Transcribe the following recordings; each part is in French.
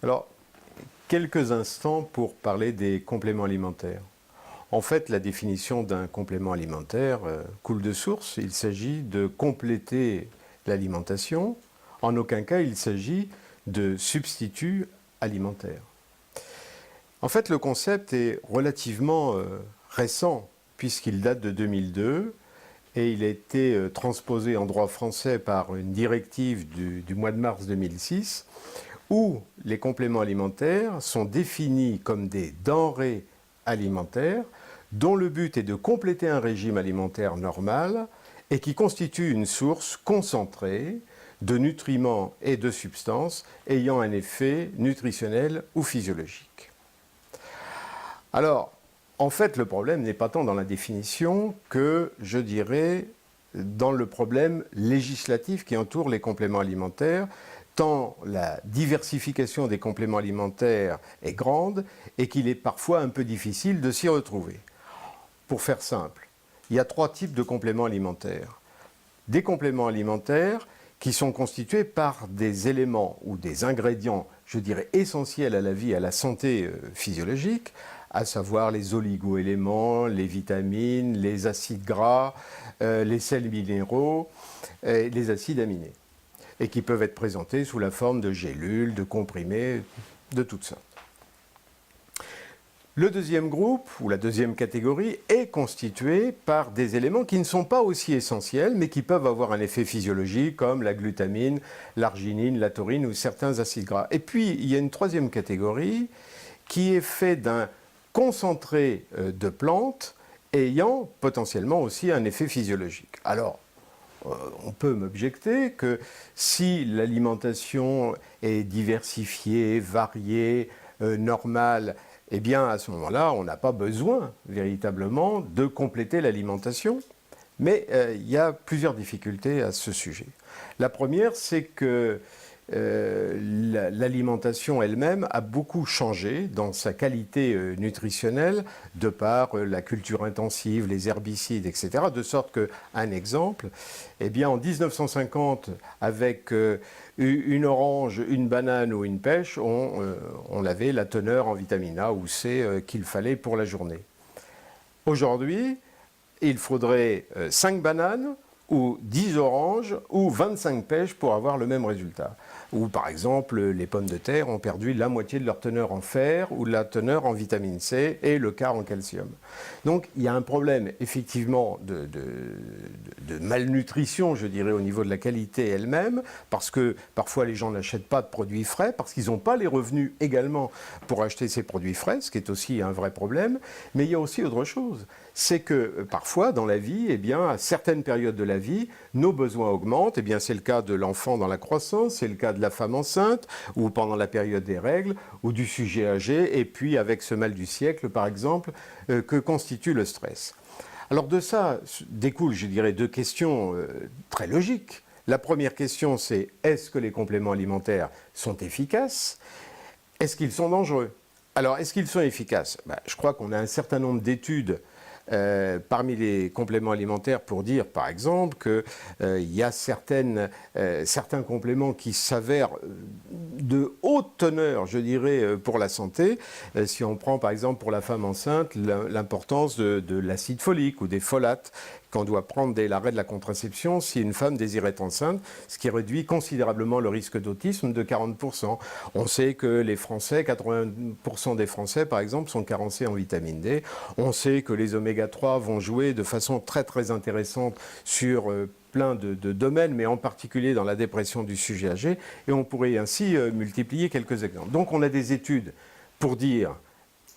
Alors, quelques instants pour parler des compléments alimentaires. En fait, la définition d'un complément alimentaire coule de source. Il s'agit de compléter l'alimentation. En aucun cas, il s'agit de substituts alimentaires. En fait, le concept est relativement récent, puisqu'il date de 2002 et il a été transposé en droit français par une directive du mois de mars 2006, où les compléments alimentaires sont définis comme des denrées alimentaires dont le but est de compléter un régime alimentaire normal et qui constituent une source concentrée de nutriments et de substances ayant un effet nutritionnel ou physiologique. Alors, en fait, le problème n'est pas tant dans la définition que, je dirais, dans le problème législatif qui entoure les compléments alimentaires, tant la diversification des compléments alimentaires est grande et qu'il est parfois un peu difficile de s'y retrouver. Pour faire simple, il y a 3 types de compléments alimentaires. Des compléments alimentaires qui sont constitués par des éléments ou des ingrédients, je dirais, essentiels à la vie et à la santé physiologique, à savoir les oligo-éléments, les vitamines, les acides gras, les sels minéraux, les acides aminés, et qui peuvent être présentés sous la forme de gélules, de comprimés, de toutes sortes. Le deuxième groupe, ou la deuxième catégorie, est constitué par des éléments qui ne sont pas aussi essentiels, mais qui peuvent avoir un effet physiologique, comme la glutamine, l'arginine, la taurine ou certains acides gras. Et puis, il y a une troisième catégorie qui est faite d'un concentré de plantes ayant potentiellement aussi un effet physiologique. Alors, on peut m'objecter que si l'alimentation est diversifiée, variée, normale, eh bien à ce moment-là, on n'a pas besoin véritablement de compléter l'alimentation. Mais il y a plusieurs difficultés à ce sujet. La première, c'est que l'alimentation elle-même a beaucoup changé dans sa qualité nutritionnelle de par la culture intensive, les herbicides, etc. De sorte qu'un exemple, eh bien en 1950, avec une orange, une banane ou une pêche, on avait la teneur en vitamine A ou C qu'il fallait pour la journée. Aujourd'hui, il faudrait 5 bananes ou 10 oranges ou 25 pêches pour avoir le même résultat. Ou par exemple, les pommes de terre ont perdu la moitié de leur teneur en fer ou la teneur en vitamine C et le quart en calcium. Donc il y a un problème effectivement de malnutrition, je dirais, au niveau de la qualité elle-même, parce que parfois les gens n'achètent pas de produits frais, parce qu'ils n'ont pas les revenus également pour acheter ces produits frais, ce qui est aussi un vrai problème. Mais il y a aussi autre chose, c'est que parfois dans la vie, eh bien, à certaines périodes de la vie, nos besoins augmentent. Eh bien, c'est le cas de l'enfant dans la croissance, c'est le cas de la femme enceinte, ou pendant la période des règles, ou du sujet âgé, et puis avec ce mal du siècle, par exemple, que constitue le stress. Alors de ça découlent, je dirais, 2 questions très logiques. La première question, c'est est-ce que les compléments alimentaires sont efficaces? Est-ce qu'ils sont dangereux? Alors, est-ce qu'ils sont efficaces? Je crois qu'on a un certain nombre d'études parmi les compléments alimentaires pour dire, par exemple, qu'il y a certains compléments qui s'avèrent de haute teneur, je dirais, pour la santé. Si on prend, par exemple, pour la femme enceinte, l'importance de l'acide folique ou des folates qu'on doit prendre dès l'arrêt de la contraception si une femme désire être enceinte, ce qui réduit considérablement le risque d'autisme de 40%. On sait que les Français, 80% des Français, par exemple, sont carencés en vitamine D. On sait que les oméga 3 vont jouer de façon très très intéressante sur plein de domaines, mais en particulier dans la dépression du sujet âgé, et on pourrait ainsi multiplier quelques exemples. Donc on a des études pour dire,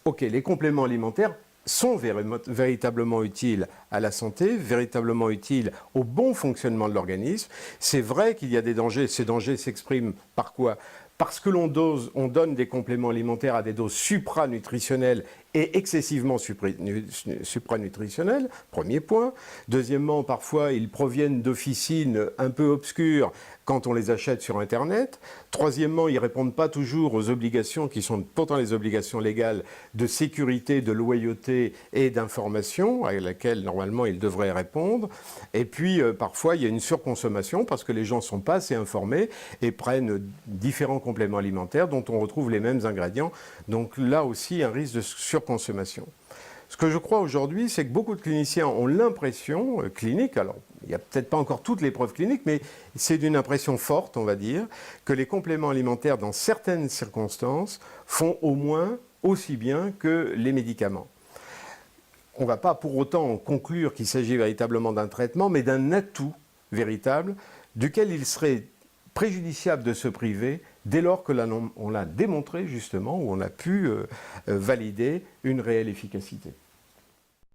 ok, les compléments alimentaires sont véritablement utiles à la santé, véritablement utiles au bon fonctionnement de l'organisme. C'est vrai qu'il y a des dangers, ces dangers s'expriment par quoi ? Parce que on donne des compléments alimentaires à des doses supranutritionnelles et excessivement supranutritionnelles, premier point. Deuxièmement, parfois, ils proviennent d'officines un peu obscures quand on les achète sur Internet. Troisièmement, ils ne répondent pas toujours aux obligations qui sont pourtant les obligations légales de sécurité, de loyauté et d'information à laquelle normalement ils devraient répondre. Et puis, parfois, il y a une surconsommation parce que les gens ne sont pas assez informés et prennent différents compléments compléments alimentaires dont on retrouve les mêmes ingrédients. Donc là aussi, un risque de surconsommation. Ce que je crois aujourd'hui, c'est que beaucoup de cliniciens ont l'impression clinique, alors il n'y a peut-être pas encore toutes les preuves cliniques, mais c'est d'une impression forte, on va dire, que les compléments alimentaires, dans certaines circonstances, font au moins aussi bien que les médicaments. On ne va pas pour autant conclure qu'il s'agit véritablement d'un traitement, mais d'un atout véritable duquel il serait préjudiciable de se priver dès lors que on l'a démontré justement, ou on a pu valider une réelle efficacité.